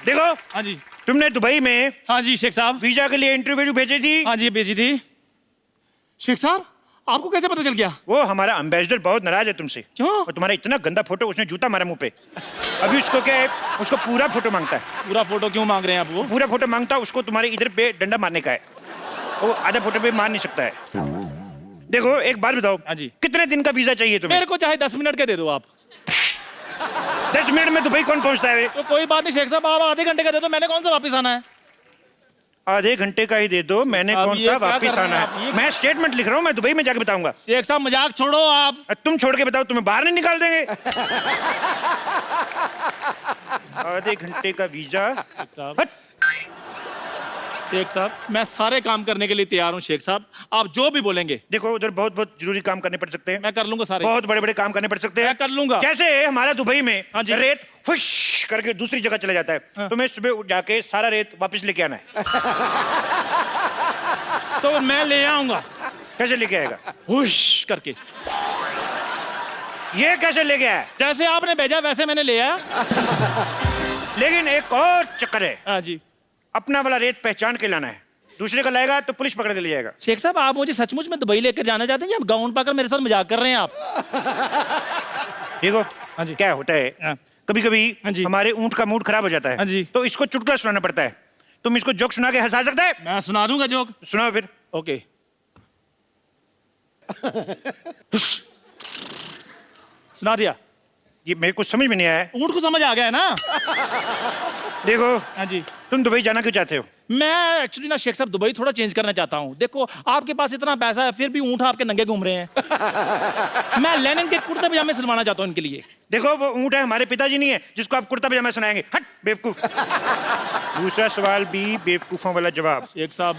देखो। हाँ जी। तुमने दुबई में हाँ जी शेख साहब। वीजा के लिए इंटरव्यू भेजी थी। हाँ जी भेजी थी। शेख साहब आपको कैसे पता चल गया? वो हमारा एम्बेसडर बहुत नाराज है तुमसे। क्यों? और तुम्हारा इतना गंदा फोटो, उसने जूता मारा मुंह पे। अभी उसको क्या है, उसको पूरा फोटो मांगता है। पूरा फोटो क्यों मांग रहे हैं आप? वो पूरा फोटो मांगता है, उसको तुम्हारे इधर पे डंडा मारने का है। वो आधा फोटो पे मार नहीं सकता है। देखो एक बात बताओ। हाँ जी। कितने दिन का वीजा चाहिए तुम्हें? मेरे को चाहे 10 मिनट के दे दो आप। 10 मिनट में दुबई कौन पहुंचता है? तो कोई बात नहीं शेख साहब, आप आधे घंटे का दे दो, मैंने कौन सा वापस आना है? आधे घंटे का ही दे दो, मैंने साहब, कौन ये सा क्या वापिस कर रहे आना हैं है? आप? ये मैं स्टेटमेंट लिख रहा हूँ, मैं दुबई में जाके बताऊंगा। शेख साहब मजाक छोड़ो आप। तुम छोड़ के बताओ, तुम्हें बाहर नहीं निकाल देंगे। आधे घंटे का वीजा। साहब शेख साहब मैं सारे काम करने के लिए तैयार हूँ शेख साहब, आप जो भी बोलेंगे। देखो उधर बहुत बहुत जरूरी काम करने पड़ सकते हैं। मैं कर लूंगा सारे। बहुत बड़े बड़े काम करने पड़ सकते हैं। मैं कर लूंगा। कैसे हमारा दुबई में हाँ जी। रेत फुश करके दूसरी जगह चला जाता है। हाँ। तुम्हें सुबह उठ जाके सारा रेत वापस लेके आना है। तो मैं ले आऊंगा। कैसे लेके आएगा? हुश करके। ये कैसे लेके आया? जैसे आपने भेजा वैसे मैंने ले आया। लेकिन एक और चक्कर है। हाँ जी। अपना वाला रेत पहचान के लाना है, दूसरे का लाएगा तो पुलिस पकड़ के ले जाएगा। शेख साहब आप मुझे सचमुच में दुबई लेकर जाना चाहते हैं या गाउन पाकर मेरे साथ मजाक कर रहे हैं आप? देखो हाँ जी। क्या होता है, हाँ। कभी कभी हाँ जी। हमारे ऊंट का मूड खराब हो जाता है। हाँ जी। तो इसको चुटकुला सुनाना पड़ता है। तुम इसको जोक सुना के हंसा सकते हैं? मैं सुना दूंगा जोक। सुनाओ फिर। ओके। सुना दिया। ये मेरे को समझ में नहीं आया। ऊंट को समझ आ गया है ना? देखो हाँ जी। तुम दुबई जाना क्यों चाहते हो? मैं एक्चुअली ना शेख साहब दुबई थोड़ा चेंज करना चाहता हूँ। देखो आपके पास इतना पैसा है फिर भी ऊंट आपके नंगे घूम रहे हैं। मैं लेनिन के कुर्ते पजामे सिलवाना चाहता हूँ इनके लिए। देखो वो ऊंट है, हमारे पिताजी नहीं है जिसको आप कुर्ता पजामा सुनाएंगे। हट बेवकूफ। दूसरा सवाल भी बेवकूफों वाला जवाब। शेख साहब।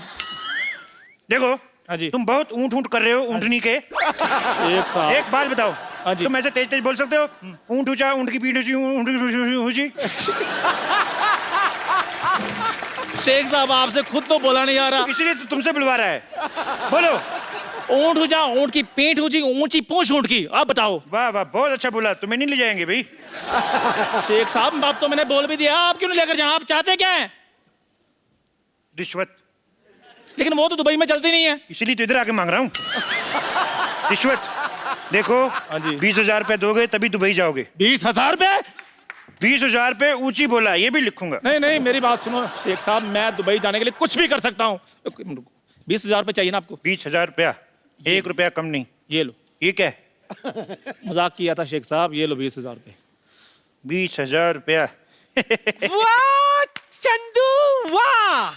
देखो हाँ जी। तुम बहुत ऊंट ऊंट कर रहे हो ऊंटनी के। शेख साहब। एक बात बताओ, हाँ जी। तुम ऐसे तेज तेज बोल सकते हो? ऊंट ऊंचा, ऊंट की पीठ ऊंची, ऊंट की ऊंची। शेख साहब आपसे खुद तो बोला नहीं आ रहा। इसीलिए तो तुमसे बुलवा रहा है। बोलो। ऊंट ऊंचा, ऊंट की पीठ ऊंची, ऊंची पूंछ ऊंट की। आप बताओ। वाह वाह बहुत अच्छा बोला, तुम्हें नहीं ले जाएंगे भाई। शेख साहब बात तो मैंने बोल भी दिया, आप क्यों नहीं लेकर जाना? आप चाहते क्या है? रिश्वत। लेकिन वो तो दुबई में चलती नहीं है। इसीलिए तो इधर आके मांग रहा हूँ रिश्वत। देखो हाँ जी। 20,000 रुपए दोगे तभी दुबई जाओगे। 20,000 रुपए? 20,000 रुपए ऊंची बोला, ये भी लिखूंगा। नहीं नहीं मेरी बात सुनो शेख साहब, मैं दुबई जाने के लिए कुछ भी कर सकता हूँ। 20,000 रुपए चाहिए ना आपको? 20,000 रुपया, 1 रुपया कम नहीं। ये लो। ये क्या है? मजाक किया था शेख साहब, ये लो 20,000 रुपए। 20,000 रुपया। वाह चंदू वाह।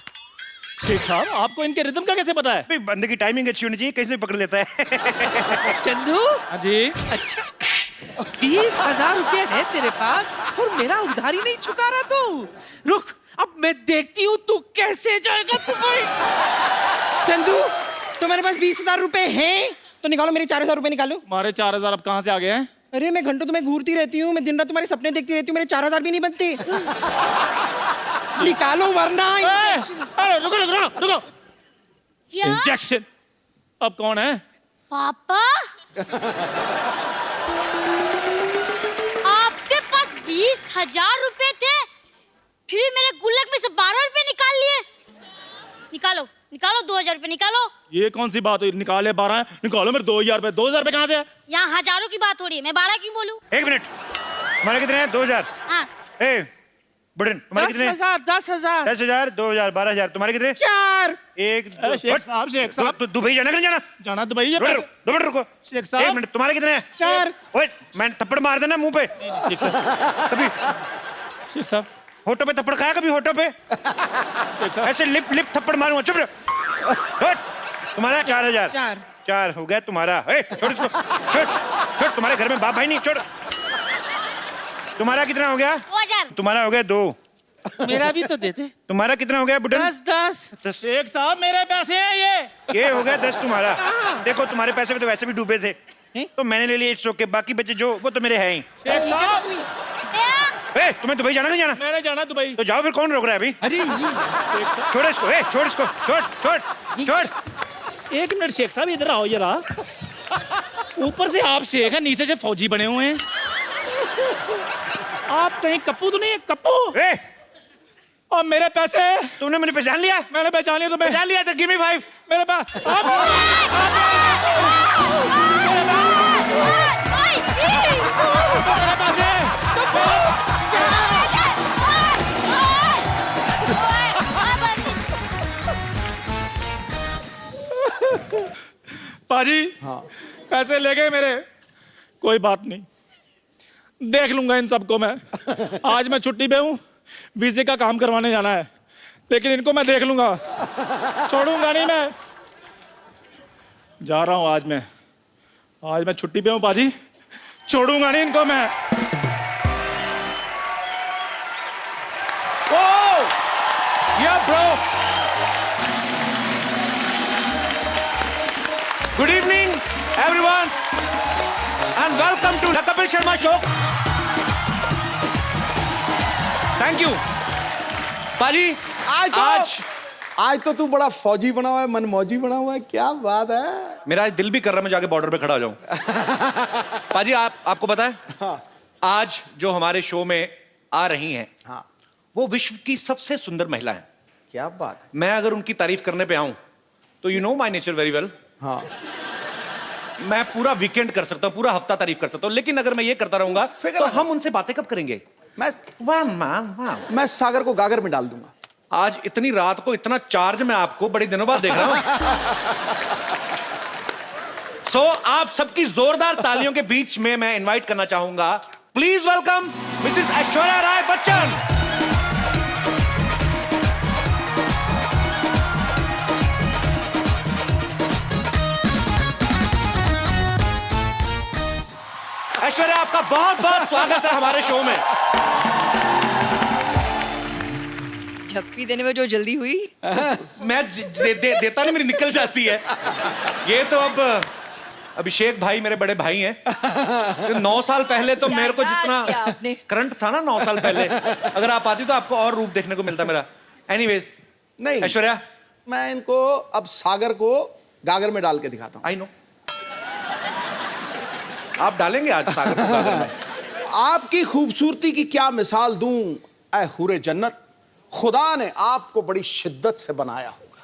शेख साहब आपको इनके रिदम का कैसे पता है? भाई बंदे की टाइमिंग अच्छी होनी चाहिए, कैसे पकड़ लेता है। चंदू हाँ जी। अच्छा 20,000 रुपए है तेरे पास और मेरा उधारी नहीं चुका रहा तू। रुक अब मैं देखती हूँ तू कैसे जाएगा दुबई। चंदू तुम्हारे पास 20,000 रुपए हैं तो निकालो, मेरे 4,000 रुपए निकालो। हमारे 4,000 अब कहाँ से आ गए हैं? अरे मैं घंटों तुम्हें घूरती रहती हूँ, मैं दिन रात तुम्हारे सपने देखती रहती हूँ, मेरे 4,000 भी नहीं बनते। निकालो वरना अरे, रुको रुको रुको। क्या? इंजेक्शन। अब कौन है? पापा आपके पास 20,000 रुपए थे, फिर भी मेरे गुल्लक में से 12 रुपए निकाल लिए। निकालो निकालो 2,000 रुपए निकालो। ये कौन सी बात हुई? निकाले 12 निकालो मेरे 2,000 रुपए। 2,000 रुपए कहाँ से है? यहाँ हजारों की बात हो रही है, मैं 12 क्यों बोलूं? 1 मिनट, तुम्हारे कितने हैं? 2,000। हाँ बुढ़न तुम्हारे कितने हैं? 10,000 10,000 10,000, 2,000, 12,000। तुम्हारे कितने? 4। एक अरे शेख साहब, शेख साहब। तो दुबई जाना कि नहीं जाना? जाना दुबई है। 2 मिनट रुको। शेख साहब। 1 मिनट, तुम्हारे कितने हैं? 4। ओए मैं थप्पड़ मार देना मुंह पे शेख साहब। कभी। शेख साहब। होठों पे थप्पड़ खाया कभी? होठों पे शेख साहब। ऐसे लिप लिप थप्पड़ मारूंगा। चुप रहो। हट। तुम्हारा 4,000। 4 हो गया तुम्हारा। छोड़ इसको, छोड़ छोड़। तुम्हारे घर में बाप भाई नहीं, छोड़। तुम्हारा कितना हो गया? 2,000। तुम्हारा हो गया 2। मेरा भी तो देते। तुम्हारा कितना हो गया बुढ़न? 10 शेख साहब मेरे पैसे हैं ये हो गया 10 तुम्हारा। देखो तुम्हारे पैसे में तो वैसे भी डूबे थे तो मैंने ले लिए, इट्स ओके। बाकी बचे जो वो तो मेरे हैं ही। शेख साहब। तुम्हें दुबई जाना नहीं जाना? मैंने जाना दुबई। तो जाओ फिर, कौन रोक रहा है अभी? अरे छोड़ इसको, छोड़ इसको, छोड़ छोड़ छोड़। 1 मिनट शेख साहब इधर आओ जरा। ऊपर से आप शेख हैं, नीचे से फौजी बने हुए हैं। आप कहीं कप्पू तो नहीं है? कप्पू और मेरे पैसे तुमने मुझे पहचान लिया? मैंने पहचान लिया तुम्हें। पहचान लिया तो गिव मी 5। मेरे पास पाजी पैसे ले गए मेरे। कोई बात नहीं, देख लूंगा इन सबको मैं। आज मैं छुट्टी पे हूँ, वीजे का काम करवाने जाना है, लेकिन इनको मैं देख लूंगा, छोड़ूंगा नहीं मैं। जा रहा हूँ आज मैं छुट्टी पे हूँ पाजी, छोड़ूंगा नहीं इनको मैं। Oh! Yeah, bro. Good evening, everyone, and welcome to the Kapil Sharma Show. Thank you. पाजी, आज तो तू बड़ा फौजी बना हुआ है, मनमौजी बना हुआ है, क्या बात है। मेरा आज दिल भी कर रहा है मैं जाके बॉर्डर पे खड़ा हो जाऊं। पाजी, आपको पता है, हाँ। आज जो हमारे शो में आ रही हैं, हाँ। वो विश्व की सबसे सुंदर महिला हैं। क्या बात है। मैं अगर उनकी तारीफ करने पे आऊं तो you know my nature very well. हाँ। मैं पूरा वीकेंड कर सकता हूं, पूरा हफ्ता तारीफ कर सकता हूं, लेकिन अगर मैं ये करता रहूंगा तो हम उनसे बातें कब करेंगे? मैं सागर को गागर में डाल दूंगा। आज इतनी रात को इतना चार्ज मैं आपको बड़े दिनों बाद देख रहा हूं। सो आप सबकी जोरदार तालियों के बीच में मैं इनवाइट करना चाहूंगा, please welcome Mrs Aishwarya Rai Bachchan. Aishwarya, आपका बहुत बहुत स्वागत है हमारे शो में। झप्पी देने में जो जल्दी हुई। मैं देता नहीं, मेरी निकल जाती है। ये तो अब अभिषेक भाई मेरे बड़े भाई हैं। 9 साल पहले तो मेरे को जितना करंट था ना 9 साल पहले, अगर आप आती तो आपको और रूप देखने को मिलता मेरा। एनीवेज, नहीं ऐश्वर्या, मैं इनको अब सागर को गागर में डाल के दिखाता हूँ। आई नो आप डालेंगे आज सागर को गागर में। आपकी खूबसूरती की क्या मिसाल दूं, ऐ हुरे जन्नत, खुदा ने आपको बड़ी शिद्दत से बनाया होगा।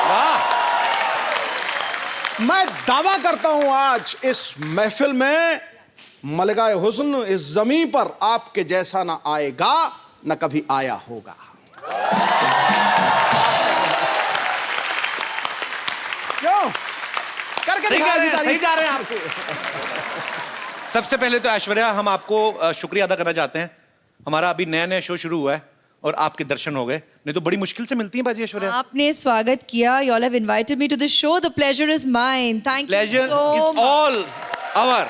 वाह! मैं दावा करता हूं आज इस महफिल में मलगाए हुस्न इस जमीन पर आपके जैसा ना आएगा ना कभी आया होगा। क्यों? करके सही दिखाइए। जा रहे हैं आप। सबसे पहले तो ऐश्वर्या, हम आपको शुक्रिया अदा करना चाहते हैं। हमारा अभी नया नया शो शुरू हुआ है और आपके दर्शन हो गए, नहीं तो बड़ी मुश्किल से मिलती हैं बाजी ऐश्वर्या। आपने स्वागत किया। You all have invited me to the show. The pleasure is mine. Thank you Pleasure so is much. all our.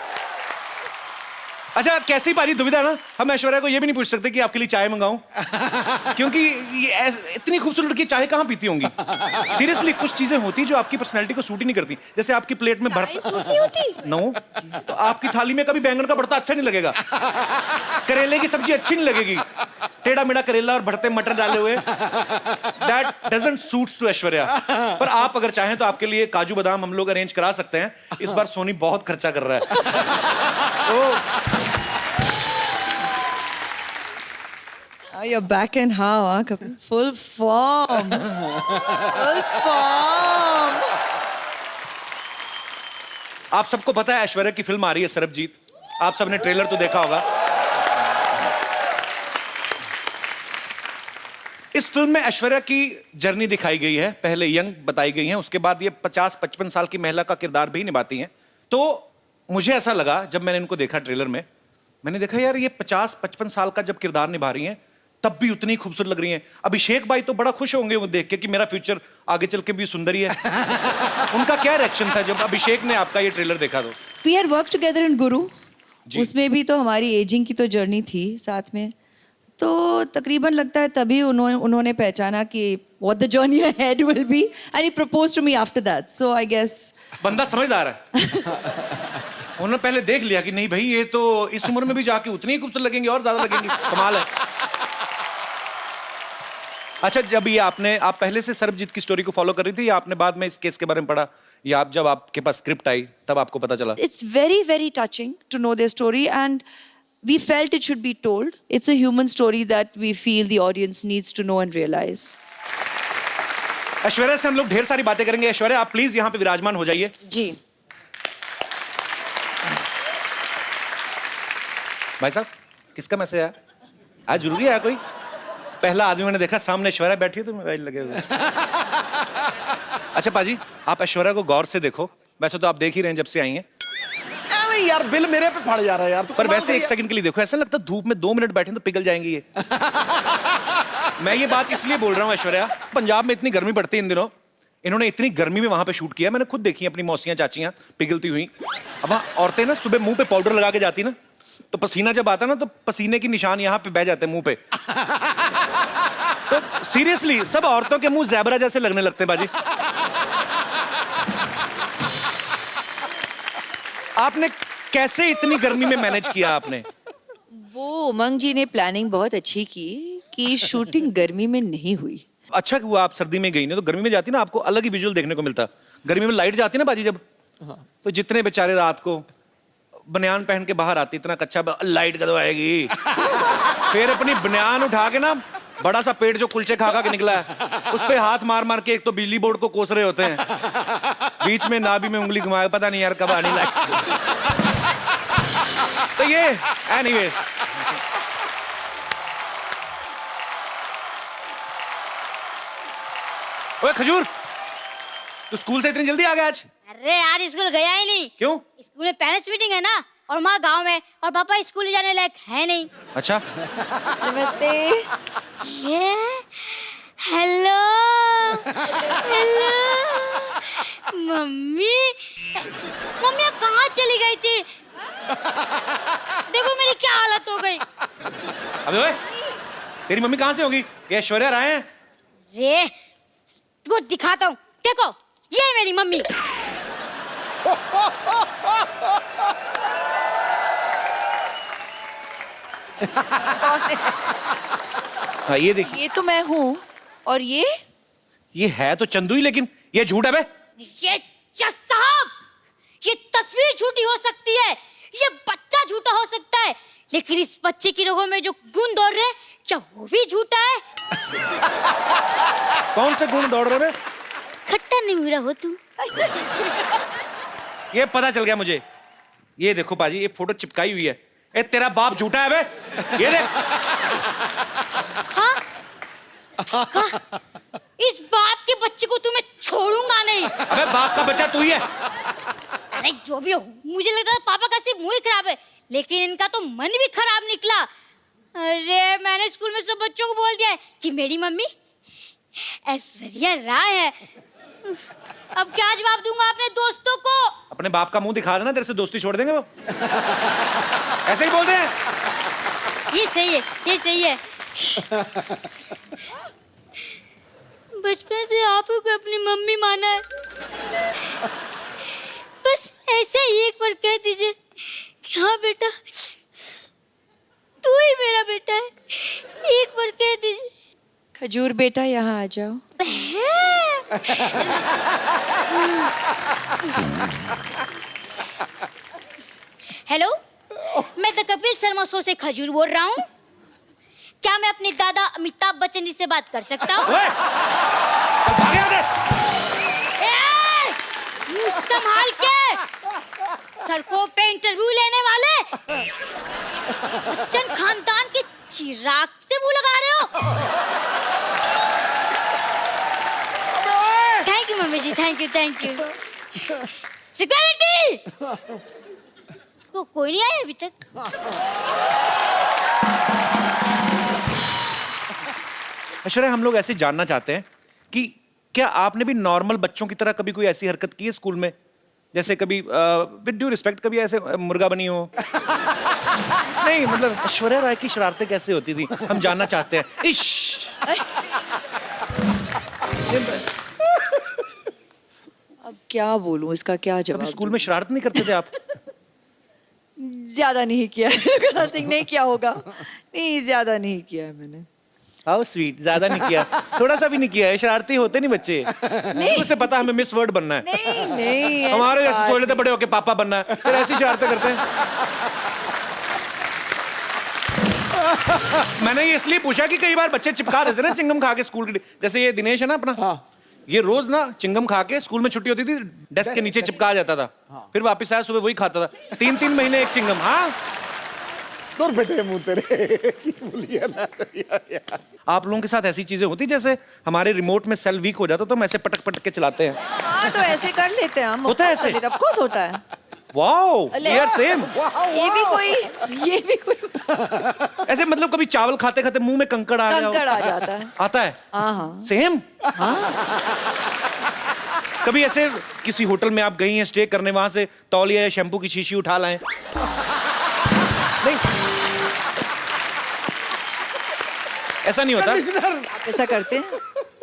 अच्छा, कैसी पाजी दुविधा ना, हम ऐश्वर्या को ये भी नहीं पूछ सकते कि आपके लिए चाय मंगाऊं, क्योंकि ये इतनी खूबसूरत लड़की चाय कहाँ पीती होंगी। सीरियसली, कुछ चीजें होती जो आपकी पर्सनैलिटी को सूट ही नहीं करती। जैसे आपकी प्लेट में चाय सूट नहीं होती? नो, तो आपकी थाली में कभी बैंगन का भरता अच्छा नहीं लगेगा, करेले की सब्जी अच्छी नहीं लगेगी, टेढ़ा मेढ़ा करेला और भरते मटर डाले हुए, that doesn't suits to Aishwarya. पर आप अगर चाहें तो आपके लिए काजू बादाम हम लोग अरेंज करा सकते हैं। इस बार सोनी बहुत खर्चा कर रहा है। You're back and how, huh? Kapil? Full form. Full form. आप सबको पता है ऐश्वर्या की फिल्म आ रही है सरबजीत, आप सबने ट्रेलर तो देखा होगा। इस फिल्म में ऐश्वर्या की जर्नी दिखाई गई है, पहले यंग बताई गई है, उसके बाद ये 50-55 साल की महिला का किरदार भी निभाती हैं। तो मुझे ऐसा लगा जब मैंने इनको देखा ट्रेलर में, मैंने देखा यार ये 50-55 साल का जब किरदार निभा रही हैं तब भी उतनी खूबसूरत लग रही हैं। अभिषेक भाई तो बड़ा खुश होंगे वो देख के कि मेरा फ्यूचर आगे चल के भी सुंदर ही है। उनका क्या रिएक्शन था जब अभिषेक ने आपका ये ट्रेलर देखा? तो We had worked together in Guru. उसमें भी तो हमारी एजिंग की तो जर्नी थी साथ में, तो तकरीबन लगता है तभी उन्होंने पहचाना कि what the journey ahead will be and he proposed to me after that. So I guess बंदा समझदार है। उन्होंने पहले देख लिया कि नहीं भाई ये तो इस उम्र में भी जाके उतनी ही खूबसूरत लगेंगे और ज्यादा लगेंगी, कमाल है। अच्छा, जब ये आप पहले से सरबजीत की स्टोरी को फॉलो कर रही थी या आपने बाद में इस केस के बारे में पढ़ा, या जब आपके पास स्क्रिप्ट आई तब आपको पता चला? it's very very touching to know their story and we felt it should be told. It's a human story that we feel the audience needs to know and realize. Aishwarya से हम लोग ढेर सारी बातें करेंगे। ऐश्वर्या आप प्लीज यहाँ पे विराजमान हो जाइए। जी। भाई साहब किसका मैसेज आया? आज जरूरी है कोई? पहला आदमी मैंने देखा सामने ऐश्वर्या बैठी है तो मोबाइल लगे हुए। अच्छा पाजी आप ऐश्वर्या को गौर से देखो, वैसे तो आप देख ही रहे हैं जब से आई हैं, अरे यार बिल मेरे पे पड़ जा रहा है यार। पर वैसे एक सेकंड के लिए देखो, ऐसा लगता है धूप में 2 मिनट बैठे तो पिघल जाएंगी ये। मैं ये बात इसलिए बोल रहा हूँ ऐश्वर्या, पंजाब में इतनी गर्मी पड़ती है इन दिनों, इन्होंने इतनी गर्मी में वहां पे शूट किया, मैंने खुद देखी अपनी मौसियां चाचियां पिघलती हुई। अब औरतें ना सुबह मुंह पे पाउडर लगा के जाती ना, तो पसीना जब आता ना तो पसीने की निशान यहाँ पे बह जाते हैं मुंह पे। तो सीरियसली सब औरतों के मुंह ज़ेबरा जैसे लगने लगते हैं बाजी। आपने कैसे इतनी गर्मी में मैनेज किया आपने? वो उमंग जी ने प्लानिंग बहुत अच्छी की कि शूटिंग गर्मी में नहीं हुई। अच्छा हुआ आप सर्दी में गई ना, तो गर्मी में जाती ना आपको अलग ही विजुअल देखने को मिलता। गर्मी में लाइट जाती ना बाजी जब, तो जितने बेचारे रात को बनियान पहन के बाहर आती, इतना कच्चा लाइट कदम आएगी, फिर अपनी बनियान उठा के ना बड़ा सा पेट जो कुलचे खा खा के निकला है उस पे हाथ मार मार के एक तो बिजली बोर्ड को कोस रहे होते हैं, बीच में नाभि में उंगली घुमाए, पता नहीं यार कब आनी लाइट। तो ये एनीवे ओए खजूर, तू स्कूल से इतनी जल्दी आ गया आज? अरे यार स्कूल गया ही नहीं। क्यों? स्कूल में पेरेंट्स मीटिंग है ना, और माँ गांव में, और पापा स्कूल जाने लायक है नहीं। अच्छा नमस्ते। ये हेलो हेलो मम्मी, मम्मी आप कहाँ चली गई थी? देखो मेरी क्या हालत हो गई। अबे ओए, तेरी मम्मी कहाँ से होगी? ये ऐश्वर्या राय हैं? ये तुझको दिखाता हूँ, देखो ये है मेरी मम्मी। हाँ ये देखिए, ये तो मैं हूँ, और ये है तो चंदू ही, लेकिन ये झूठ है बे। ये जज साहब, ये तस्वीर झूठी हो सकती है, ये बच्चा झूठा हो सकता है, लेकिन इस बच्चे की रगों में जो गुण दौड़ रहे हैं, क्या वो भी झूठा है? कौन से गुण दौड़ रहे बे? खट्टा निमुरा हो तू। ये पता चल गया मुझे। ये देखो पाजी, ये फोटो चिपकाई हुई है। ए तेरा बाप झूठा है बे, ये देख। हाँ? हाँ? इस बाप के बच्चे को तुम्हें छोड़ूंगा नहीं। अबे बाप का बच्चा तू ही है। अरे जो भी हो, मुझे लगता है पापा का सिर्फ मुंह ही खराब है, लेकिन इनका तो मन भी खराब निकला। अरे मैंने स्कूल में सब बच्चों को बोल दिया है कि मेरी मम्मी ऐश्वर्या राय है। अब क्या जवाब दूंगा अपने दोस्तों को? अपने बाप का मुंह दिखा देना, तेरे से दोस्ती छोड़ देंगे वो। ऐसे ही बोल रहे हैं। ये सही है, ये सही है। बचपन से आप को अपनी मम्मी माना है, बस ऐसे ही एक बार कह दीजिए कि हाँ बेटा तू ही मेरा बेटा है, एक बार कह दीजिए। खजूर बेटा यहाँ आ जाओ। हेलो, मैं द कपिल शर्मा शो से खजूर बोल रहा हूँ। क्या मैं अपने दादा अमिताभ बच्चन जी से बात कर सकता हूँ? ओए, भाग यहाँ से। मुंह संभाल के, सड़कों पे इंटरव्यू लेने वाले बच्चन खानदान के चिराग से मुंह लगा रहे हो। Thank you mummy ji, thank you thank you. Security, तो कोई नहीं आया अभी तक। ऐश्वर्या, हम लोग ऐसे जानना चाहते हैं कि क्या आपने भी नॉर्मल बच्चों की तरह कभी कोई ऐसी हरकत की है स्कूल में? जैसे कभी विद ड्यू रिस्पेक्ट कभी ऐसे मुर्गा बनी हो? नहीं मतलब ऐश्वर्या राय की शरारतें कैसे होती थी, हम जानना चाहते हैं। इश अब क्या बोलूं, इसका क्या जवाब कभी स्कूल दूं? में शरारत नहीं करते थे आप? ज्यादा नहीं किया है। सिंह नहीं किया होगा, नहीं ज्यादा नहीं किया है मैंने। हाउ स्वीट, ज्यादा नहीं किया, थोड़ा सा भी नहीं किया है। शरारती होते नहीं बच्चे, उसे पता हमें मिस वर्ड बनना है। नहीं नहीं, हमारे जैसे सोच लेते बड़े होके पापा बनना है, फिर ऐसी शरारतें करते हैं। मैंने ये इसलिए पूछा कि कई बार बच्चे चिपका देते ना चिंगम खा के स्कूल के, जैसे ये दिनेश है ना अपना, ये रोज ना चिंगम खा के स्कूल में छुट्टी होती थी डेस्क के नीचे चिपका जाता था, फिर वापस आया सुबह वही खाता था, 3-3 महीने एक चिंगम। हाँ दूर बेटे मुंह तेरे बोलिए ना यार। आप लोगों के साथ ऐसी चीजें होती जैसे हमारे रिमोट में सेल वीक हो जाता तो हम ऐसे पटक पटक के चलाते हैं? हाँ तो ऐसे कर लेते हैं हम। होता है ऐसे? ऑफ कोर्स होता है। वाओ अले, वी आर सेम। ये भी कोई ऐसे मतलब कभी चावल खाते खाते मुंह में कंकड़ आ गया हो? कंकड़ आ जाता है। आता है? हाँ। सेम। कभी ऐसे किसी होटल में आप गई हैं स्टे करने, वहां से तौलिया या शैम्पू की शीशी उठा लाएं? नहीं, ऐसा नहीं होता। आप ऐसा करते हैं?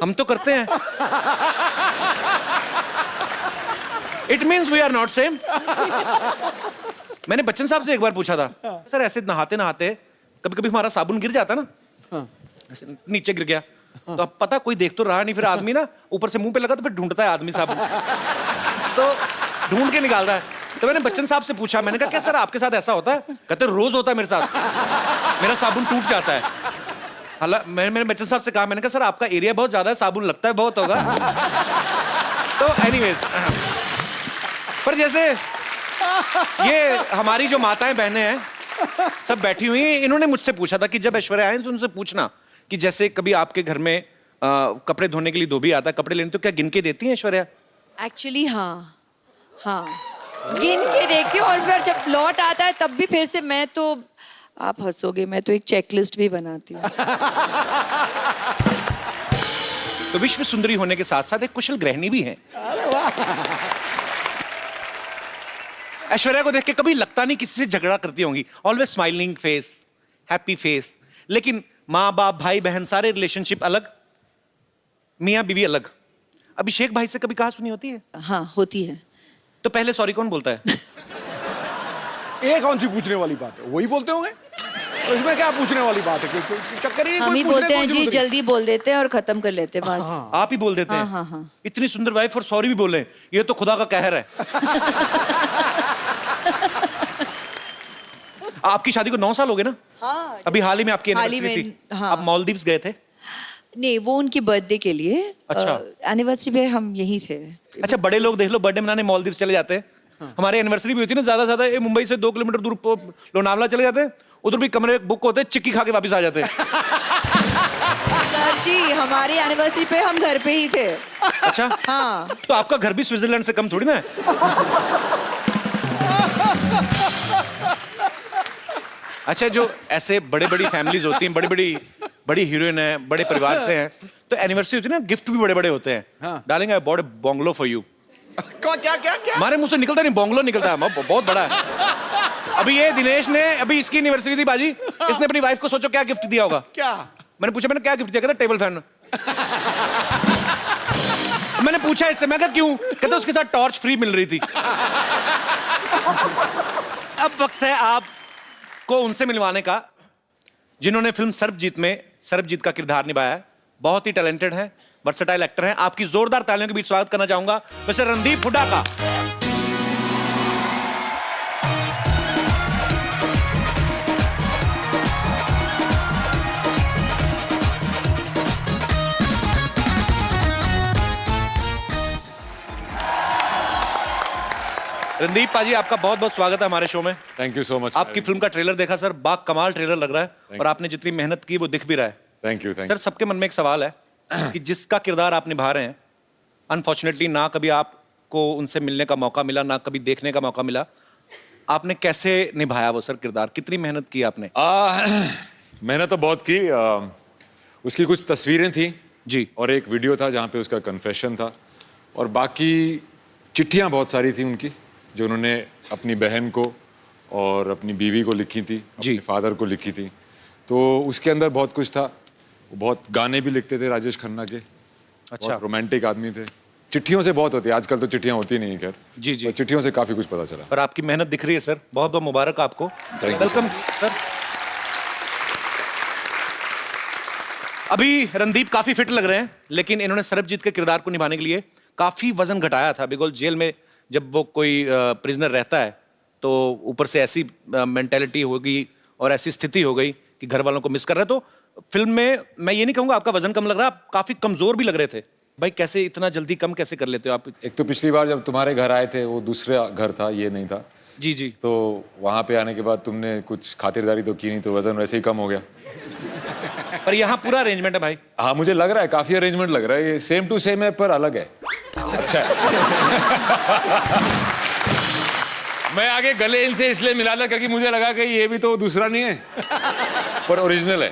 हम तो करते हैं। It means we are not same. मैंने बच्चन साहब से एक बार पूछा था, सर ऐसे नहाते नहाते कभी कभी हमारा साबुन गिर जाता ना, ऐसे नीचे गिर गया, तो अब पता कोई देख तो रहा नहीं, फिर आदमी ना ऊपर से मुंह पे लगा तो फिर ढूंढता है आदमी साबुन, तो ढूंढ के निकालता है। तो मैंने बच्चन साहब से पूछा, मैंने कहा क्या सर आपके साथ ऐसा होता है? कहते रोज होता है मेरे साथ, मेरा साबुन टूट जाता है। हालांकि मैंने बच्चन साहब से कहा, मैंने कहा सर आपका एरिया बहुत ज्यादा है, साबुन लगता है बहुत होगा। तो एनीवेज, पर जैसे ये हमारी जो माताएं बहनें हैं सब बैठी हुई हैं, इन्होंने मुझसे पूछा था कि जब ऐश्वर्या आए तो उनसे पूछना कि जैसे कभी आपके घर में कपड़े धोने के लिए धोबी आता है कपड़े लेने, तो क्या गिन के देती हैं ऐश्वर्या? एक्चुअली हाँ, गिन के देखती हूँ, और फिर जब लौट आता है तब भी फिर से मैं तो, आप हंसोगे, मैं तो एक चेकलिस्ट भी बनाती हूँ। तो विश्व सुंदरी होने के साथ साथ एक कुशल गृहिणी भी है। ऐश्वर्या को देख के कभी लगता नहीं किसी से झगड़ा करती होंगी, always smiling face, happy face, लेकिन माँ बाप भाई बहन सारे रिलेशनशिप अलग, मियाँ बीवी अलग। अभिषेक भाई से कभी कहा सुनी होती है? हाँ होती है। तो पहले सॉरी कौन बोलता है? ये कौन सी पूछने वाली बात है, वही बोलते होंगे, तो इसमें क्या पूछने वाली बात है? कोई चक्कर ही नहीं, हम कोई ही पूछने बोलते की हैं जी, जरूरत नहीं। जल्दी बोल देते हैं और खत्म कर लेते हैं बात। आप ही बोल देते हैं? हाँ। इतनी सुंदर वाइफ और सॉरी भी बोले, ये तो खुदा का कहर है। आपकी शादी को 9 साल हो गए ना? हाँ। अभी हाल ही में आपकी हाल ही एनिवर्सरी में, थी। हाँ। आप मालदीव्स गए थे? नहीं, वो उनकी बर्थडे के लिए। अच्छा। एनिवर्सरी पे हम यहीं थे। अच्छा, बड़े लोग देख लो बर्थडे मनाने मालदीव्स चले जाते हैं। हमारे एनिवर्सरी भी होती है ना, ज्यादा ज्यादा ये मुंबई से 2 किलोमीटर दूर लोनावला चले जाते हैं, उधर भी कमरे बुक होते हैं, चिक्की खा के वापस आ जाते हैं। सर जी, हमारी एनिवर्सरी पे हम घर पे ही थे। अच्छा हाँ। तो आपका घर भी स्विट्जरलैंड से कम थोड़ी ना है। अच्छा, जो ऐसे बड़े बड़ी फैमिलीज होती हैं, बड़ी हीरोइन है, बड़े परिवार से हैं, तो एनिवर्सरी होती है ना, गिफ्ट भी बड़े बड़े होते हैं। Darling, I bought a bungalow for you. क्या हमारे मुंह से निकलता नहीं, बंगलो निकलता है, बहुत बड़ा है। अभी ये दिनेश ने, अभी इसकी एनिवर्सरी थी बाजी, इसने अपनी वाइफ को सोचो क्या गिफ्ट दिया होगा। क्या? मैंने पूछा, मैंने क्या गिफ्ट दिया? कहता टेबल फैन। मैंने पूछा इससे, मैं कहा क्यों? कहता उसके साथ टॉर्च फ्री मिल रही थी। अब वक्त है आपको उनसे मिलवाने का जिन्होंने फिल्म सरबजीत में सरबजीत का किरदार निभाया है। बहुत ही टैलेंटेड है, वर्सेटाइल एक्टर हैं। आपकी जोरदार तालियों के बीच स्वागत करना चाहूंगा मिस्टर रणदीप हुड्डा का। रणदीप पाजी, आपका बहुत बहुत स्वागत है हमारे शो में। Thank you so much. आपकी फिल्म का ट्रेलर देखा सर, बा कमाल ट्रेलर लग रहा है, और आपने जितनी मेहनत की वो दिख भी रहा है। Thank you. सर, सबके मन में एक सवाल है कि जिसका किरदार आप निभा रहे हैं, अनफॉर्चुनेटली ना कभी आपको उनसे मिलने का मौका मिला, ना कभी देखने का मौका मिला, आपने कैसे निभाया वो सर किरदार? कितनी मेहनत की आपने? मैंने तो बहुत की। उसकी कुछ तस्वीरें थी जी, और एक वीडियो था जहाँ पे उसका कन्फेशन था, और बाकी चिट्ठियाँ बहुत सारी थी उनकी जो उन्होंने अपनी बहन को और अपनी बीवी को लिखी थी, अपने फादर को लिखी थी। तो उसके अंदर बहुत कुछ था। वो बहुत गाने भी लिखते थे राजेश खन्ना के। अच्छा, रोमांटिक आदमी थे। चिट्ठियों से बहुत होती है, आजकल तो चिट्ठियाँ होती नहीं खैर। जी जी, तो चिट्ठियों से काफी कुछ पता चला। पर आपकी मेहनत दिख रही है सर, बहुत बहुत मुबारक आपको। Welcome sir. अभी रणदीप काफी फिट लग रहे हैं, लेकिन इन्होंने सरबजीत के किरदार को निभाने के लिए काफी वजन घटाया था, बिकॉज जेल में जब वो कोई प्रिजनर रहता है तो ऊपर से ऐसी मेंटेलिटी हो गई और ऐसी स्थिति हो गई कि घर वालों को मिस कर रहे, तो फिल्म में मैं ये नहीं कहूंगा आपका वजन कम लग रहा, आप काफी कमजोर भी लग रहे थे भाई। कैसे इतना जल्दी कम कैसे कर लेते हो आप? एक तो पिछली बार जब तुम्हारे घर आए थे वो दूसरा घर था, ये नहीं था। जी जी। तो वहां पे आने के बाद तुमने कुछ खातिरदारी तो की नहीं, तो वजन वैसे ही कम हो गया। पर यहाँ पूरा अरेंजमेंट है भाई। हाँ मुझे लग रहा है काफी अरेंजमेंट लग रहा है, ये सेम टू सेम है पर अलग है। अच्छा है। मैं आगे गले इनसे इसलिए मिला था क्योंकि मुझे लगा कि ये भी तो दूसरा नहीं है पर ओरिजिनल है।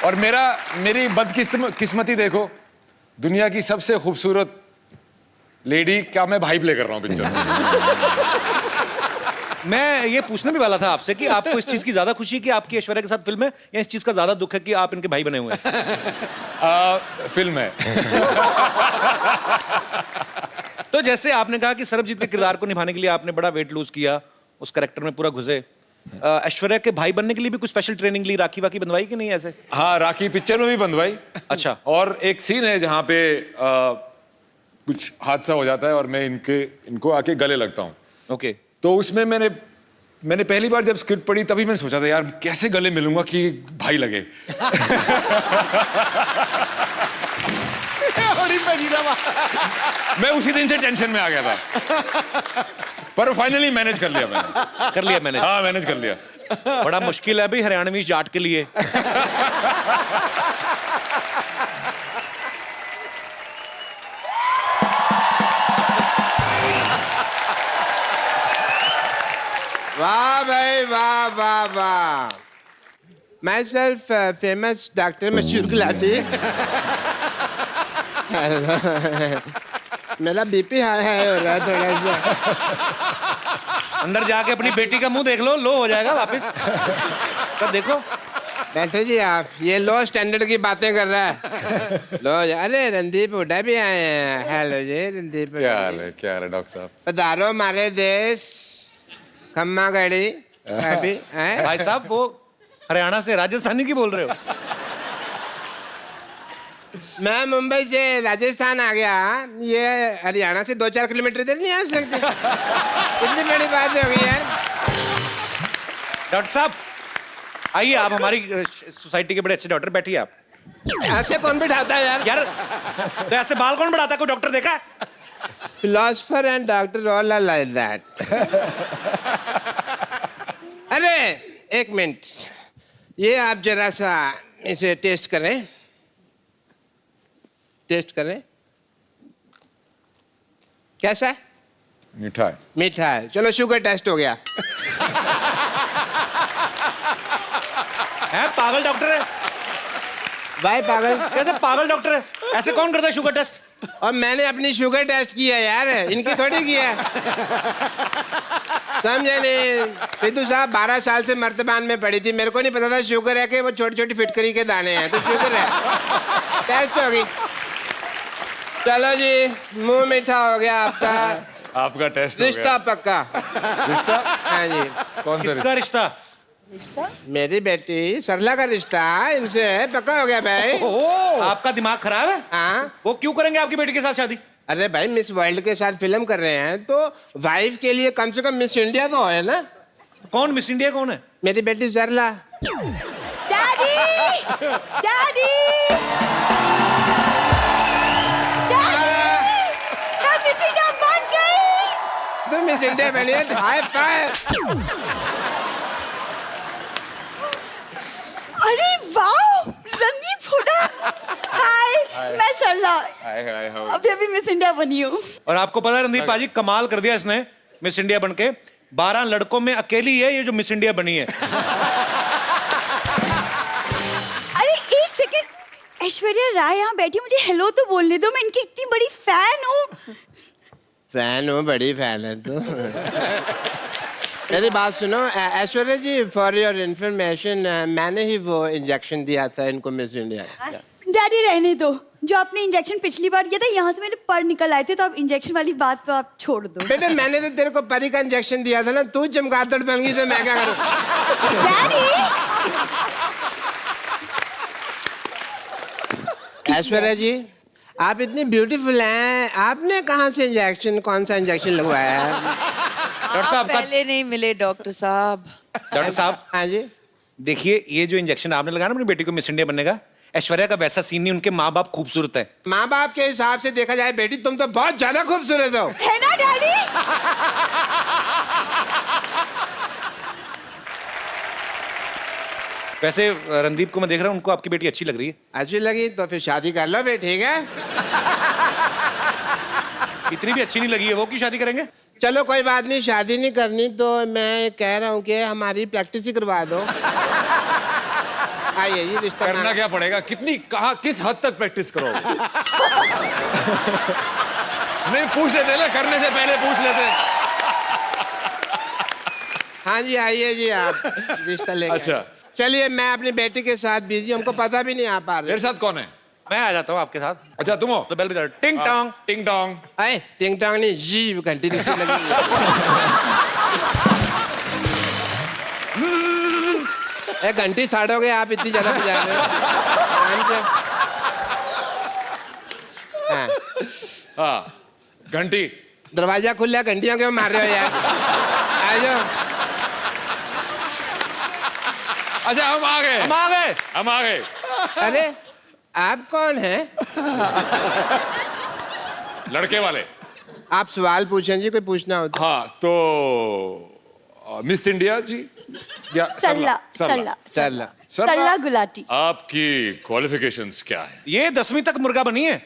और मेरी बदकिस्मती देखो, दुनिया की सबसे खूबसूरत लेडी क्या मैं भाई प्ले कर रहा हूँ पिक्चर में। मैं ये पूछने भी वाला था आपसे कि आपको इस चीज की ज्यादा खुशी है कि आपकी ऐश्वर्या के साथ फिल्म है, या इस चीज का ज्यादा दुख है कि आप इनके भाई बने हुए हैं? फिल्म है। तो जैसे आपने कहा कि सरबजीत के किरदार को निभाने के लिए आपने बड़ा वेट लूज किया, उस कैरेक्टर में पूरा घुसे, ऐश्वर्या के भाई बनने के लिए भी कुछ स्पेशल ट्रेनिंग ली, राखी वाकी बंधवाई कि नहीं ऐसे? हाँ राखी पिक्चर में भी बंधवाई। अच्छा। और एक सीन है जहाँ पे कुछ हादसा हो जाता है और मैं इनको आके गले लगता हूँ। ओके। तो उसमें मैंने पहली बार जब स्क्रिप्ट पढ़ी तभी मैंने सोचा था यार कैसे गले मिलूंगा कि भाई लगे। मैं उसी दिन से टेंशन में आ गया था, पर फाइनली मैनेज कर लिया मैंने। हाँ मैनेज कर लिया। बड़ा मुश्किल है भाई हरियाणवी जाट के लिए। वाह भाई वाह वाह वाह। माई सेल्फ फेमस डॉक्टर मशहूर गुलाटी। मेरा बीपी हाई हो रहा है थोड़ा सा। अंदर जाके अपनी बेटी का मुंह देख लो, लो हो जाएगा वापस। तो देखो बैठो जी, आप ये लो स्टैंडर्ड की बातें कर रहा है। लो अरे रणदीप हुड्डा भी आए हैं। हेलो जी रणदीप। क्या हाल है डॉक्टर साहब? पधारो हमारे देश। खम्मा गड़ी अभी भाई साहब वो हरियाणा से राजस्थानी की बोल रहे हो? मैं मुंबई से राजस्थान आ गया, ये हरियाणा से 2-4 किलोमीटर इधर नहीं आ सकते। इतनी बड़ी बात हो गई यार। डॉक्टर साहब आइए, आप हमारी सोसाइटी के बड़े अच्छे डॉक्टर, बैठिए आप। ऐसे कौन बिठाता है यार? तो ऐसे बाल कौन बढ़ाता है? कोई डॉक्टर देखा है? Philosopher and doctor all are like that. अरे एक मिनट, ये आप जरा सा इसे टेस्ट करें। कैसा है? मीठा है। मीठा है। चलो शुगर टेस्ट हो गया। है पागल डॉक्टर है भाई पागल कैसे? पागल डॉक्टर है, ऐसे कौन करता है शुगर टेस्ट? और मैंने अपनी शुगर टेस्ट किया यार, इनकी थोड़ी किया। समझे नहीं? सिद्धू साहब 12 साल से मर्तबान में पड़ी थी, मेरे को नहीं पता था शुगर है कि वो छोटी छोटी फिटकरी के दाने हैं। तो शुगर है, टेस्ट हो गई। चलो जी, मुंह मीठा हो गया आपका टेस्ट रिश्ता पक्का। रिश्ता? हाँ जी। कौन सा किसका रिश्ता? मेरी बेटी सरला का रिश्ता इनसे पक्का हो गया भाई। आपका दिमाग खराब है? हाँ। वो क्यों करेंगे आपकी बेटी के साथ शादी? अरे भाई मिस वर्ल्ड के साथ फिल्म कर रहे हैं तो वाइफ के लिए कम से कम मिस इंडिया तो है ना। कौन मिस इंडिया कौन है? मेरी बेटी सरला। डैडी! डैडी! मैं मिस इंडिया बन गई! तो मिस इंडिया बनी है, हाई फाइव। अरे वाह! रणदीप हुड्डा! हाय, मैं सरला। अभी मिस इंडिया बनी हूँ। और आपको पता है रणदीप पाजी, कमाल कर दिया इसने मिस इंडिया बनके। 12 लड़कों में अकेली है ये जो मिस इंडिया बनी है। अरे एक सेकंड, ऐश्वर्या राय यहाँ बैठी, मुझे हेलो तो बोलने दो, मैं इनकी इतनी बड़ी फैन हूँ। फैन हो, बड़ी फैन है तो। मेरी बात सुनो ऐश्वर्या जी, फॉर योर इंफॉर्मेशन, मैंने ही वो इंजेक्शन दिया था इनको मिस इंडिया। डैडी रहने दो, जो आपने इंजेक्शन पिछली बार किया था यहाँ से मेरे पर निकल आए थे, तो अब इंजेक्शन वाली बात तो आप छोड़ दो। बेटे मैंने तो तेरे को परी का इंजेक्शन दिया था ना, तू चमगादड़ बन गई तो मैं क्या करूं? डैडी! ऐश्वर्या जी, आप इतनी ब्यूटीफुल हैं, आपने कहाँ से इंजेक्शन, कौन सा इंजेक्शन लगवाया है? डॉक्टर साहब का पहले नहीं मिले डॉक्टर साहब। डॉक्टर साहब हाँ जी। देखिए, ये जो इंजेक्शन आपने लगाया ना अपनी बेटी को मिस इंडिया बनने का, ऐश्वर्या का वैसा सीन नहीं, उनके माँ बाप खूबसूरत है। माँ बाप के हिसाब से देखा जाए बेटी तुम तो बहुत ज्यादा खूबसूरत हो। है ना डैडी? वैसे रणदीप को मैं देख रहा हूँ, उनको आपकी बेटी अच्छी लग रही है। अच्छी लगी तो फिर शादी कर लो फिर, ठीक है? इतनी भी अच्छी नहीं लगी है वो, की शादी करेंगे? चलो कोई बात नहीं, शादी नहीं करनी तो मैं कह रहा हूँ कि हमारी प्रैक्टिस ही करवा दो। आइए जी, रिश्ता करना क्या पड़ेगा? कितनी, कहाँ, किस हद तक प्रैक्टिस करोगे? नहीं, पूछ लेते ना, करने से पहले पूछ लेते। हाँ जी, आइए जी आप रिश्ता लेकर। अच्छा। चलिए, मैं अपनी बेटी के साथ बिजी, हमको पता भी नहीं आ पा रहा। मेरे साथ कौन है? मैं आ जाता हूँ आपके साथ। अच्छा, तुम हो? तो बेल बजा, टिंग टोंग। टिंग टोंग। अरे टिंग टोंग नहीं, जी घंटी नीचे लगी है। ए, घंटी साड़ोगे आप, इतनी ज्यादा बजा रहे हो। ध्यान से। हाँ, हाँ, घंटी। दरवाजा खुला है, घंटियां क्यों मार रहे हो यार? आ जाओ। अच्छा, हम आ गए। हम आ गए। हम आ गए। अरे आप कौन हैं? लड़के वाले। आप सवाल पूछें जी, कोई पूछना हो तो। हाँ, तो मिस इंडिया जी या सल्ला सरला? सल्ला सरला। सल्ला गुलाटी। आपकी क्वालिफिकेशंस क्या है? ये 10वीं तक मुर्गा बनी है।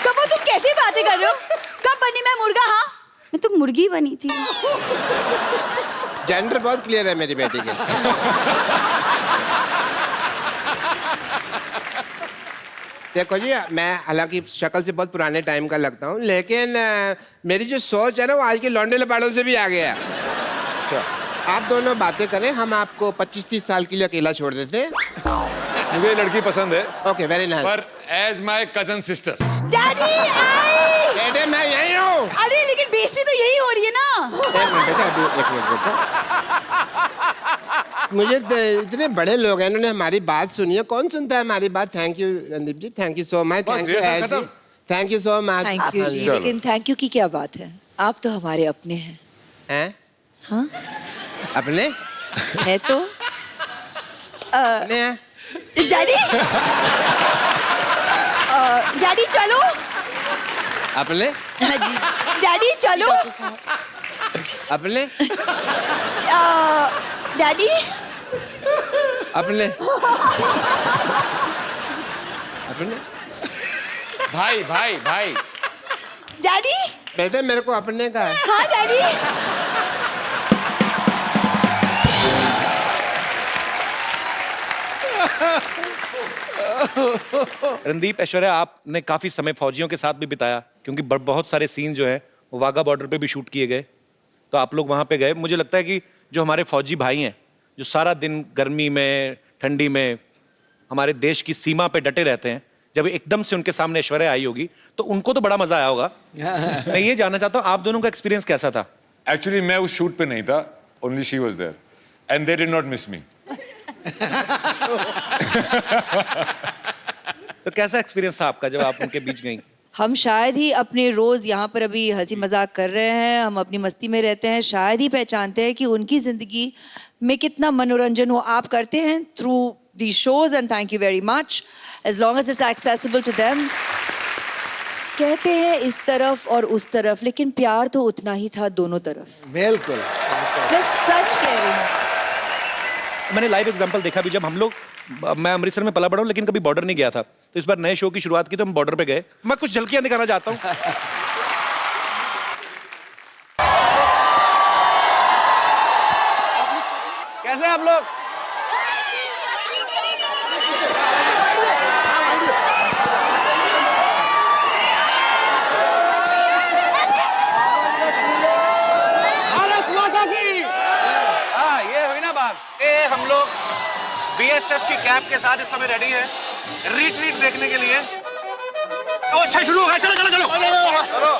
कब तुम कैसी बातें कर रहे हो? कब बनी मैं मुर्गा? हाँ, मैं तो मुर्गी बनी थी। जेंडर बहुत क्लियर है मेरी बेटी के। देखो जी, मैं हालांकि शक्ल से बहुत पुराने टाइम का लगता हूँ, लेकिन मेरी जो सोच है ना, वो आज के लौंडे लपाड़ों से भी आ गया। अच्छा, आप दोनों बातें करें, हम आपको 25-30 साल के लिए अकेला छोड़ देते हैं। मुझे ये लड़की पसंद है, ओके, वेरी नाइस। पर as my cousin sister. Daddy आई। बेटे मैं यही हूँ। अरे लेकिन बेइज्जती तो यही हो रही है ना। एक मिनट बेटा, अभी एक मिनट बेटा। मुझे इतने बड़े लोग हैं, इन्होंने हमारी बात सुनी है। कौन सुनता है हमारी बात? Thank you Randeep ji, thank you so much. Thank you, thank you so much. Thank you ji, लेकिन थैंक यू की क्या बात है? आप तो हमारे अपने हैं। हैं? हाँ, अपने? है तो। अपने हैं? डैडी डैडी चलो। अपने? हाँ जी। डैडी चलो। अपने? डैडी अपने? अपने? भाई भाई भाई। डैडी। बेटे मेरे को अपने का है। हाँ डैडी। रणदीप, ऐश्वर्या, आपने काफी समय फौजियों के साथ भी बिताया, क्योंकि बहुत सारे सीन जो हैं वो वाघा बॉर्डर पे भी शूट किए गए, तो आप लोग वहां पे गए। मुझे लगता है कि जो हमारे फौजी भाई हैं, जो सारा दिन गर्मी में ठंडी में हमारे देश की सीमा पे डटे रहते हैं, जब एकदम से उनके सामने ऐश्वर्या आई होगी तो उनको तो बड़ा मजा आया होगा। मैं ये जानना चाहता हूँ, आप दोनों का एक्सपीरियंस कैसा था? एक्चुअली मैं उस शूट पे नहीं था, only she was there and they did not miss me. तो कैसा एक्सपीरियंस था आपका जब आप उनके बीच गई? हम शायद ही अपने रोज यहाँ पर अभी हंसी मजाक कर रहे हैं, हम अपनी मस्ती में रहते हैं, शायद ही पहचानते हैं कि उनकी जिंदगी में कितना मनोरंजन हो। आप करते हैं through the shows and thank you very much, as long as it's accessible to them. कहते हैं इस तरफ और उस तरफ, लेकिन प्यार तो उतना ही था दोनों तरफ। बिल्कुल। मैं सच कह रही हूँ। मैंने लाइव एग्जांपल देखा भी, जब हम लोग, मैं अमृतसर में पला बड़ा हूँ लेकिन कभी बॉर्डर नहीं गया था, तो इस बार नए शो की शुरुआत की तो हम बॉर्डर पे गए। मैं कुछ झलकियां दिखाना चाहता हूँ। कैसे हैं आप लोग? भारत माता की। हाँ, ये हुई ना बात। हम लोग बीएसएफ की कैप के साथ इस समय रेडी है रीट्रीट देखने के लिए। तो अच्छा शुरू हो गया, चलो चलो चलो चलो।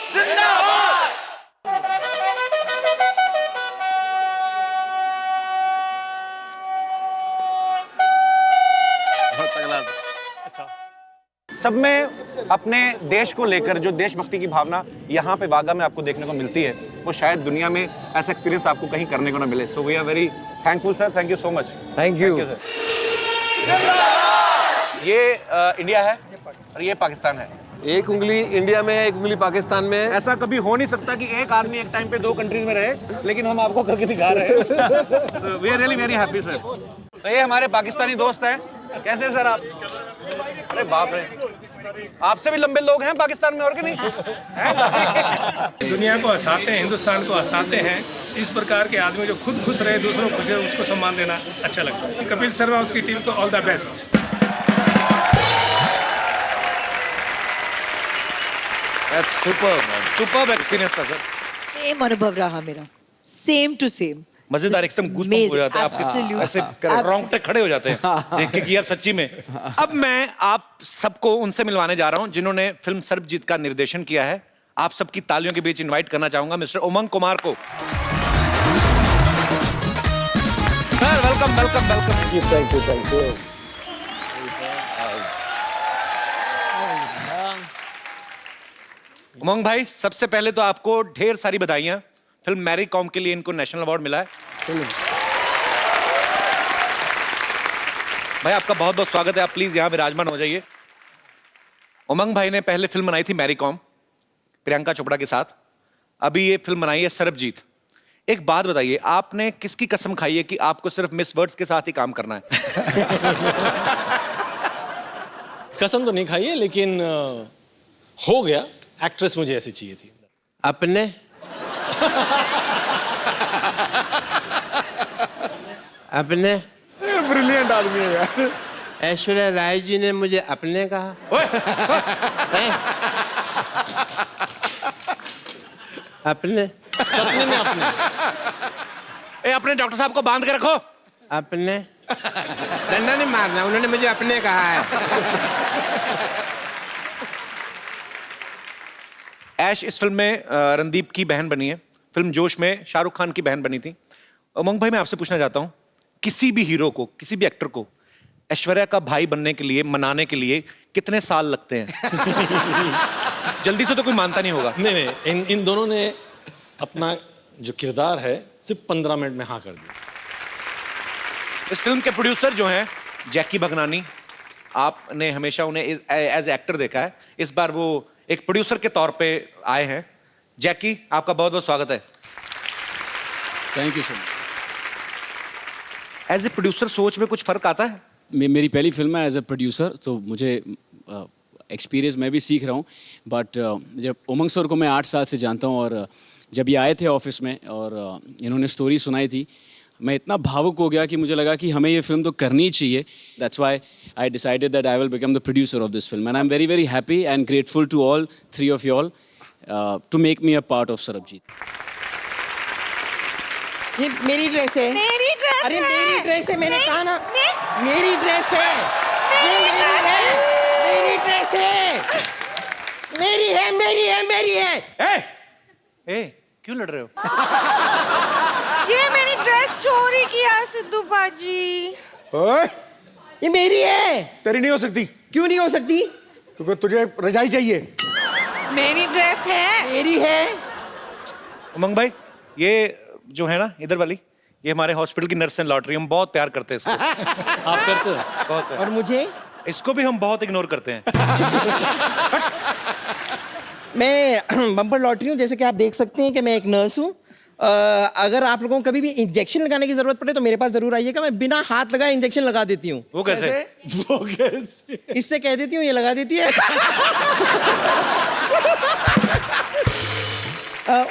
सब में अपने देश को लेकर जो देशभक्ति की भावना यहाँ पे बागा में आपको देखने को मिलती है, वो शायद दुनिया में ऐसा एक्सपीरियंस आपको कहीं करने को ना मिले। So we are very thankful sir, thank you so much. Thank you. ये इंडिया है और ये पाकिस्तान है। एक उंगली इंडिया में है, एक उंगली पाकिस्तान में है। ऐसा कभी हो नहीं सकता कि एक आदमी एक टाइम पे 2 कंट्रीज में रहे, लेकिन हम आपको करके दिखा रहे हैं। We are really very happy sir. तो ये हमारे पाकिस्तानी दोस्त हैं। कैसे हैं सर आप? अरे बाप रे, आपसे भी लंबे लोग हैं पाकिस्तान में, और कि नहीं हैं? दुनिया को हंसाते हैं, हिंदुस्तान को हंसाते हैं। इस प्रकार के आदमी जो खुद खुश रहे, दूसरों को खुश रहे, उसको सम्मान देना अच्छा लगता है। कपिल शर्मा उसकी टीम को all the best. Superb experience था सर। सेम अनुभव रहा मेरा, सेम टू सेम। मजेदार, एकदम गूज़बम्प हो जाता है आपके, ऐसे रोंगटे खड़े हो जाते हैं देख के कि यार सच्ची में। अब मैं आप सबको उनसे मिलवाने जा रहा हूं जिन्होंने फिल्म सर्वजीत का निर्देशन किया है। आप सबकी तालियों के बीच इनवाइट करना चाहूंगा मिस्टर उमंग कुमार को। Sir welcome welcome welcome. Thank you, thank you. Umang भाई, सबसे पहले तो आपको ढेर सारी बधाइयां। फिल्म मैरी कॉम के लिए इनको नेशनल अवार्ड मिला है। भाई आपका बहुत बहुत स्वागत है, आप प्लीज यहाँ विराजमान हो जाइए। उमंग भाई ने पहले फिल्म बनाई थी मैरी कॉम प्रियंका चोपड़ा के साथ, अभी ये फिल्म बनाई है सरबजीत। एक बात बताइए, आपने किसकी कसम खाई है कि आपको सिर्फ मिस वर्ड्स के साथ ही काम करना है? कसम तो नहीं खाई है, लेकिन हो गया। एक्ट्रेस मुझे ऐसी चाहिए थी। अपने अपने ब्रिलियंट आदमी है यार। ऐश्वर्या राय जी ने मुझे अपने कहा। अपने सपने में अपने। अपने डॉक्टर साहब को बांध के रखो। अपने डंडा नहीं मारना, उन्होंने मुझे अपने कहा है। ऐश इस फिल्म में रणदीप की बहन बनी है। फिल्म जोश में शाहरुख खान की बहन बनी थी। उमंग भाई, मैं आपसे पूछना चाहता हूँ, किसी भी हीरो को, किसी भी एक्टर को ऐश्वर्या का भाई बनने के लिए, मनाने के लिए कितने साल लगते हैं? जल्दी से तो कोई मानता नहीं होगा। नहीं, इन दोनों ने अपना जो किरदार है सिर्फ 15 मिनट में हाँ कर दिया। इस फिल्म के प्रोड्यूसर जो हैं जैकी भगनानी, आपने हमेशा उन्हें एज एक्टर देखा है, इस बार वो एक प्रोड्यूसर के तौर पे आए हैं। जैकी, आपका बहुत बहुत स्वागत है। Thank you sir. As a producer सोच में कुछ फर्क आता है? मेरी पहली फिल्म है एज ए प्रोड्यूसर, तो मुझे एक्सपीरियंस मैं भी सीख रहा हूँ। बट जब उमंग सर को मैं 8 साल से जानता हूँ, और जब ये आए थे ऑफिस में और इन्होंने स्टोरी सुनाई थी, मैं इतना भावुक हो गया कि मुझे लगा कि हमें ये फिल्म तो करनी चाहिए। That's why I decided that I will become the producer of this film, and I am very very happy and grateful to all 3 of you all to make me a part of Sarbjit. ये मेरी dress है। मेरी dress अरे है। मेरी dress है, मैंने कहा ना। मेरी ड्रेस है। ये मेरी है। मेरी ड्रेस है। मेरी है, मेरी है, मेरी है। ए, क्यों लड़ रहे हो? ये मेरी ड्रेस चोरी किया सिद्धू बाजी। ओए, ये मेरी है। तेरी नहीं हो सकती। क्यों नहीं हो सकती? क्योंकि तुझे रजाई चाहिए। मेरी ड्रेस है। मेरी है। उमंग भाई, ये जो है ना इधर वाली, ये हमारे हॉस्पिटल की नर्स एंड लॉटरी, हम बहुत प्यार करते हैं इसको। आप करते हो? बहुत। और मुझे? इसको भी हम बहुत इग्नोर करते हैं। मैं बम्पर लॉटरी हूँ, जैसे कि आप देख सकते हैं कि मैं एक नर्स हूँ। अगर आप लोगों को कभी भी इंजेक्शन लगाने की जरूरत पड़े तो मेरे पास जरूर आइएगा, मैं बिना हाथ लगाए इंजेक्शन लगा देती हूँ। वो कैसे? वो कैसे? इससे कह देती हूँ, ये लगा देती है।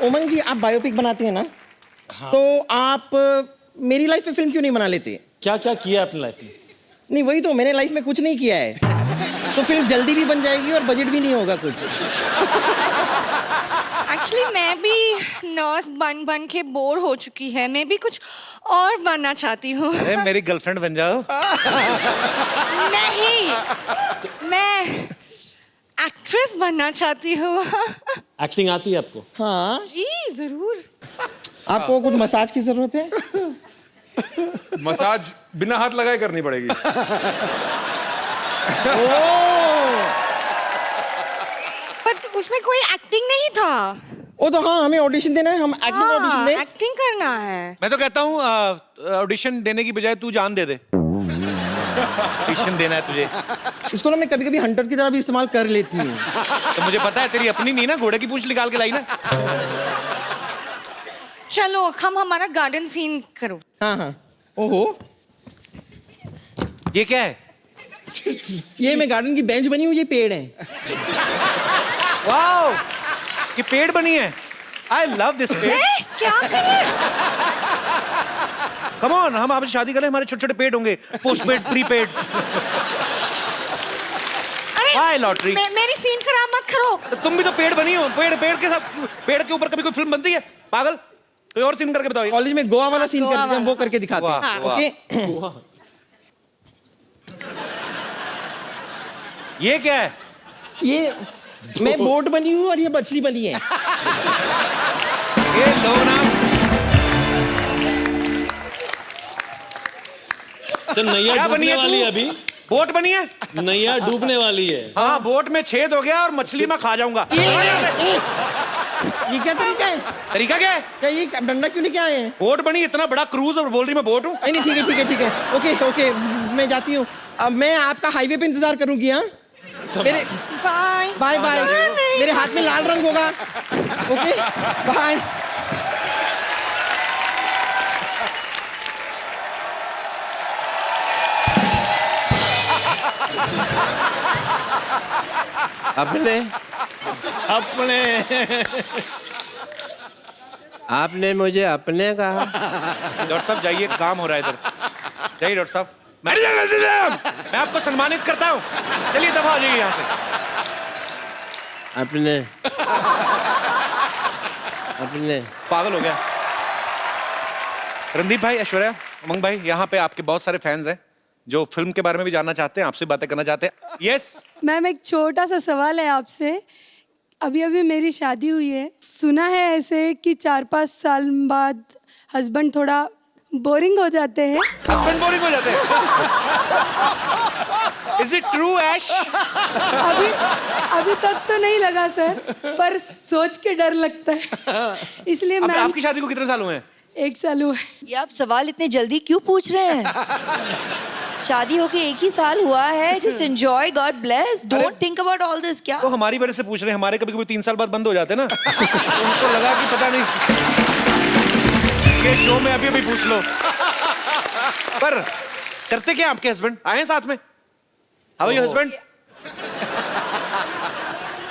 उमंग जी, आप बायोपिक बनाते हैं ना? हाँ। तो आप मेरी लाइफ में फिल्म क्यों नहीं बना लेते? क्या क्या किया अपनी लाइफ में? नहीं, वही तो, मैंने लाइफ में कुछ नहीं किया है। तो फिल्म जल्दी भी बन जाएगी और बजट भी नहीं होगा कुछ। एक्चुअली मैं भी नर्स बन बन के बोर हो चुकी है, मैं भी कुछ और बनना चाहती हूँ। अरे मेरी गर्लफ्रेंड बन जाओ। नहीं, मैं एक्ट्रेस बनना चाहती हूँ। एक्टिंग आती है आपको? हाँ, जी जरूर। आपको कुछ मसाज की जरूरत है? मसाज बिना हाथ लगाए करनी पड़ेगी। बट उसमें कोई एक्टिंग नहीं था। ओ तो हाँ, हमें ऑडिशन देना है, हम एक्टिंग ऑडिशन दें। एक्टिंग करना है। मैं तो कहता हूँ ऑडिशन देने की बजाय तू जान दे दे। ऑडिशन देना है तुझे। इसको ना मैं कभी कभी हंटर की तरह भी इस्तेमाल कर लेती हूँ। तो मुझे पता है तेरी अपनी नहीं ना, घोड़े की पूंछ निकाल के लाई ना। चलो हम हमारा गार्डन सीन करो। हाँ हाँ। ओहो, ये क्या है? ये मैं गार्डन की बेंच बनी हुई, ये पेड़ है। वाओ, ये पेड़ बनी है। आई लव दिस पेड़। क्या करें? कम ऑन, हम आपसे शादी करें, हमारे छोटे छोटे पेड़ होंगे, पोस्ट पेड, प्री पेड। हाय लॉटरी। मेरी सीन खराब मत करो। तुम भी तो पेड़ बनी हो। पेड़ के साथ, पेड़ के ऊपर कभी कोई फिल्म बनती है? पागल, कोई और सीन करके बताओ। कॉलेज में गोवा वाला सीन करते हैं, हम वो करके दिखाते हैं। वाह, ओके। ये क्या है? ये मैं बोट बनी हूँ और ये मछली बनी है। ये लो ना। सर नैया क्या बनी डूबने है वाली तू? है अभी। बोट बनी है? नैया डूबने वाली है। हाँ, बोट में छेद हो गया और मछली मैं खा जाऊंगा। ये क्या तरीका है? तरीका क्या है? क्या ये डंडा क्यों लेके आए हैं? बोट बनी, इतना बड़ा क्रूज, और बोल रही मैं बोट हूँ। नहीं ठीक है ठीक है ठीक है। ओके ओके, मैं जाती हूँ। अब मैं आपका हाईवे पे इंतजार करूंगी। हाँ, मेरे बाय बाय बाय। मेरे हाथ में लाल रंग होगा। Okay bye. अपने आपने मुझे अपने कहा। डॉक्टर साहब जाइए, काम हो रहा है इधर। जाइए डॉक्टर साहब। मैं आपको सम्मानित करता हूँ। चलिए दफा हो जाइए यहाँ से। अपने अपने पागल हो गया। रणदीप भाई, ऐश्वर्या, उमंग भाई, यहाँ पे आपके बहुत सारे फैंस हैं जो फिल्म के बारे में भी जानना चाहते हैं, आपसे बातें करना चाहते हैं। यस मैम, एक छोटा सा सवाल है आपसे। अभी अभी मेरी शादी हुई है, सुना है ऐसे कि 4-5 साल बाद हस्बैंड थोड़ा बोरिंग हो जाते हैं। हस्बैंड बोरिंग हो जाते हैं? इज इट ट्रू ऐश? अभी तक तो नहीं लगा सर, पर सोच के डर लगता है, इसलिए मैं। आपकी शादी को कितने साल हुए हैं? 1 साल हुआ है। ये आप सवाल इतने जल्दी क्यों पूछ रहे हैं? शादी होके 1 ही साल हुआ है। Just enjoy, God bless, don't think about all this. क्या तो हमारी वजह से पूछ रहे हैं? हमारे कभी कभी 3 साल बाद बंद हो जाते हैं ना। तो उनको लगा कि पता नहीं, ये शो में अभी अभी पूछ लो। पर करते क्या आपके हस्बैंड? आए हैं साथ में? How are your husband?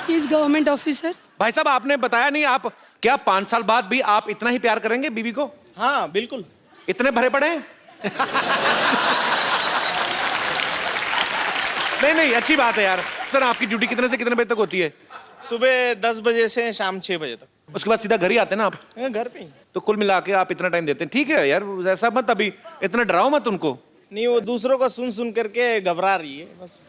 He is government officer. भाई साहब, आपने बताया नहीं, आप क्या 5 साल बाद भी आप इतना ही प्यार करेंगे बीवी को? हाँ बिल्कुल। इतने भरे पड़े हैं? नहीं, अच्छी बात है यार। सर, आपकी ड्यूटी कितने से कितने बजे तक होती है? सुबह 10 बजे से शाम 6 बजे तक। उसके बाद सीधा घर ही आते हैं ना आप? घर पे ही। तो कुल मिला के आप इतना टाइम देते हैं। ठीक है यार, ऐसा मत, अभी इतना डराओ मत उनको। नहीं, वो दूसरों का सुन सुन करके घबरा रही है बस।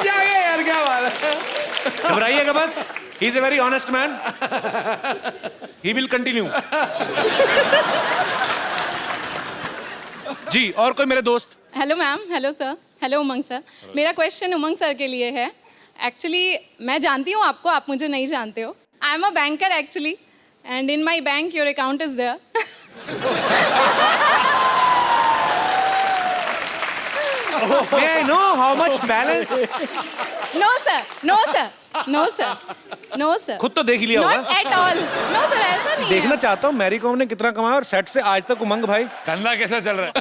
जाइए यार, क्या बात है। घबराइएगा मत, he is a very honest man, he will continue. जी, और कोई मेरे दोस्त? Hello ma'am, hello sir, hello Umang sir. मेरा क्वेश्चन उमंग सर के लिए है। एक्चुअली मैं जानती हूँ आपको, आप मुझे नहीं जानते हो। I am a banker actually, and in my bank your account is there. May I know how much balance? No sir, no sir, no sir, no sir. खुद तो देख ही लिया होगा। Not at all. No sir, ऐसा नहीं है। देखना चाहता हूँ मैरी कॉम ने कितना कमाया और सेट से आज तक उमंग भाई धंधा कैसा चल रहा है?